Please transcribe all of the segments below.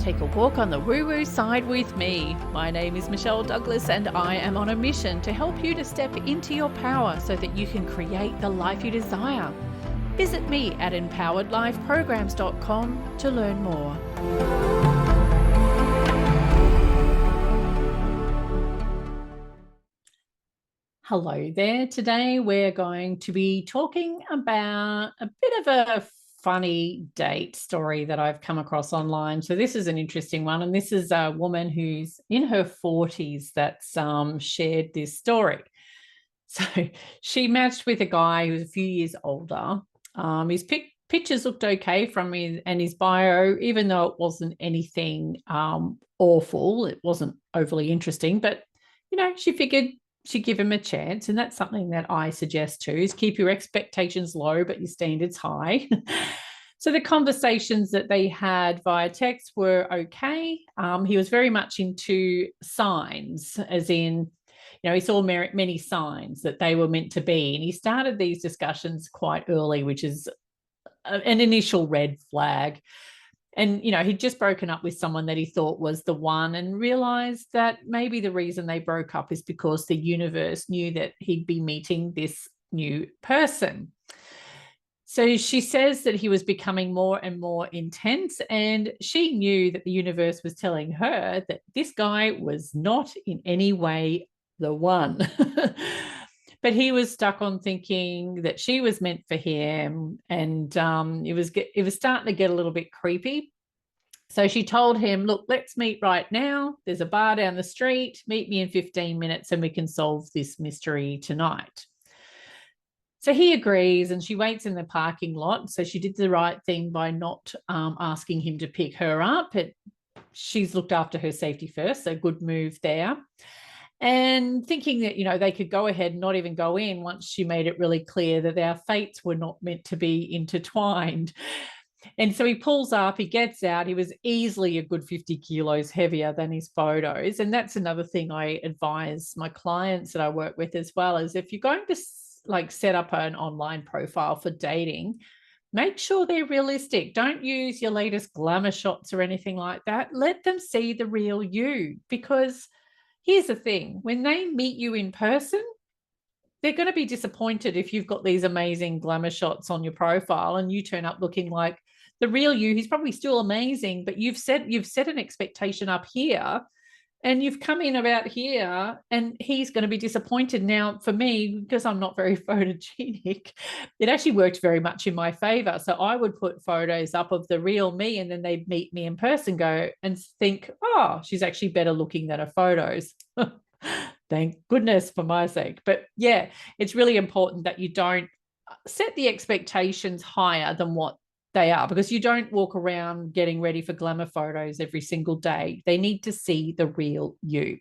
take a walk on the woo-woo side with me. My name is Michelle Douglas and I am on a mission to help you to step into your power so that you can create the life you desire. Visit me at empoweredlifeprograms.com to learn more. Hello there. Today we're going to be talking about a bit of a funny date story that I've come across online. So this is an interesting one, and this is a woman who's in her 40s that's shared this story. So she matched with a guy who was a few years older. His pictures looked okay from his and his bio, even though it wasn't anything awful. It wasn't overly interesting, but she figured she'd give him a chance. And that's something that I suggest too, is keep your expectations low, but your standards high. So the conversations that they had via text were okay. He was very much into signs, as in, he saw many signs that they were meant to be. And he started these discussions quite early, which is an initial red flag. And, he'd just broken up with someone that he thought was the one and realized that maybe the reason they broke up is because the universe knew that he'd be meeting this new person. So she says that he was becoming more and more intense, and she knew that the universe was telling her that this guy was not in any way the one. But he was stuck on thinking that she was meant for him, and it was starting to get a little bit creepy. So she told him, look, let's meet right now. There's a bar down the street. Meet me in 15 minutes and we can solve this mystery tonight. So he agrees, and she waits in the parking lot. So she did the right thing by not asking him to pick her up. She's looked after her safety first, so good move there. And thinking that, they could go ahead and not even go in once she made it really clear that our fates were not meant to be intertwined. And so he pulls up, he gets out. He was easily a good 50 kilos heavier than his photos. And that's another thing I advise my clients that I work with as well, is if you're going to set up an online profile for dating, make sure they're realistic. Don't use your latest glamour shots or anything like that. Let them see the real you, because here's the thing, when they meet you in person, they're going to be disappointed if you've got these amazing glamour shots on your profile and you turn up looking like the real you. He's probably still amazing, but you've set an expectation up here and you've come in about here, and he's going to be disappointed. Now, for me, because I'm not very photogenic, it actually worked very much in my favor. So I would put photos up of the real me, and then they'd meet me in person, go and think, oh, she's actually better looking than her photos. Thank goodness for my sake. But yeah, it's really important that you don't set the expectations higher than what they are, because you don't walk around getting ready for glamour photos every single day. They need to see the real you.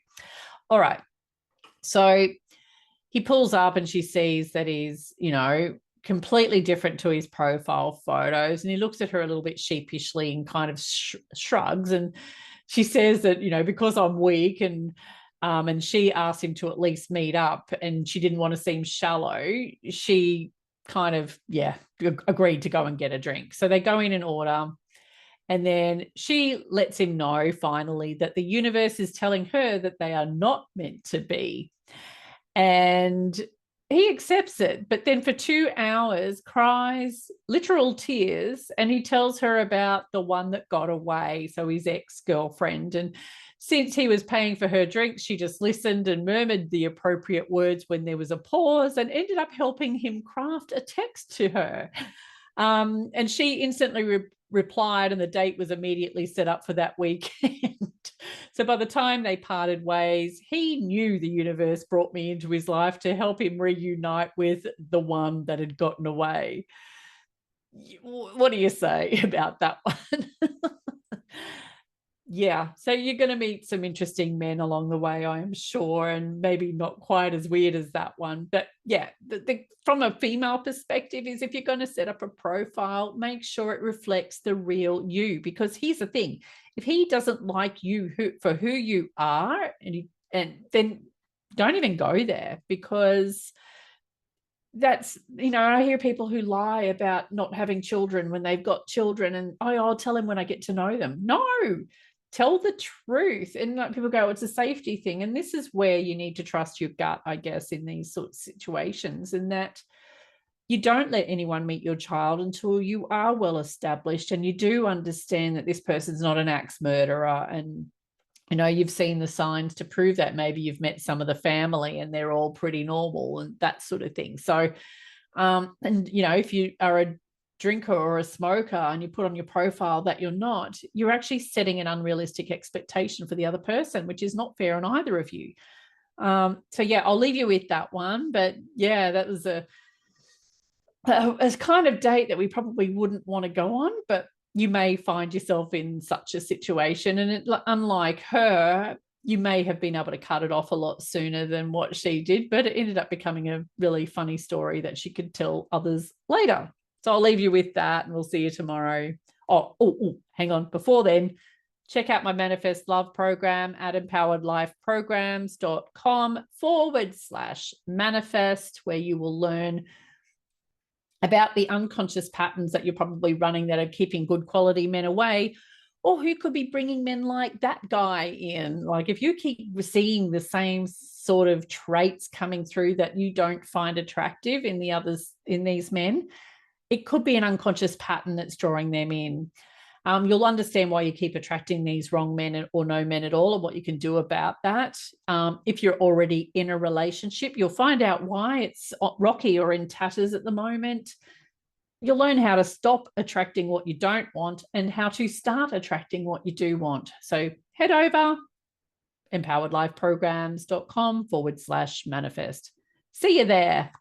All right. So he pulls up and she sees that he's, completely different to his profile photos. And he looks at her a little bit sheepishly and kind of shrugs. And she says that, because I'm weak, and she asked him to at least meet up, and she didn't want to seem shallow. She kind of, agreed to go and get a drink. So they go in and order. And then she lets him know finally that the universe is telling her that they are not meant to be. And he accepts it, but then for 2 hours cries literal tears, and he tells her about the one that got away, so his ex-girlfriend. And since he was paying for her drinks, she just listened and murmured the appropriate words when there was a pause, and ended up helping him craft a text to her. And she instantly replied, and the date was immediately set up for that weekend. So by the time they parted ways, he knew the universe brought me into his life to help him reunite with the one that had gotten away. What do you say about that one? Yeah, so you're going to meet some interesting men along the way, I am sure, and maybe not quite as weird as that one. But yeah, from a female perspective, is if you're going to set up a profile, make sure it reflects the real you. Because here's the thing, if he doesn't like you for who you are, and then don't even go there, because that's, I hear people who lie about not having children when they've got children, and I'll tell him when I get to know them. No, tell the truth. And like people go, it's a safety thing. And this is where you need to trust your gut, I guess, in these sorts of situations, and that you don't let anyone meet your child until you are well established and you do understand that this person's not an axe murderer. And you've seen the signs to prove that. Maybe you've met some of the family and they're all pretty normal and that sort of thing. So and if you are a drinker or a smoker and you put on your profile that you're not, you're actually setting an unrealistic expectation for the other person, which is not fair on either of you. So yeah, I'll leave you with that one. But yeah, that was a kind of date that we probably wouldn't want to go on, but you may find yourself in such a situation. And unlike her, you may have been able to cut it off a lot sooner than what she did, but it ended up becoming a really funny story that she could tell others later. So I'll leave you with that, and we'll see you tomorrow. Hang on. Before then, check out my Manifest Love program at empoweredlifeprograms.com/manifest, where you will learn about the unconscious patterns that you're probably running that are keeping good quality men away, or who could be bringing men like that guy in. Like if you keep seeing the same sort of traits coming through that you don't find attractive in the others, in these men, it could be an unconscious pattern that's drawing them in. You'll understand why you keep attracting these wrong men or no men at all, and what you can do about that. If you're already in a relationship, you'll find out why it's rocky or in tatters at the moment. You'll learn how to stop attracting what you don't want and how to start attracting what you do want. So head over empoweredlifeprograms.com/manifest. See you there.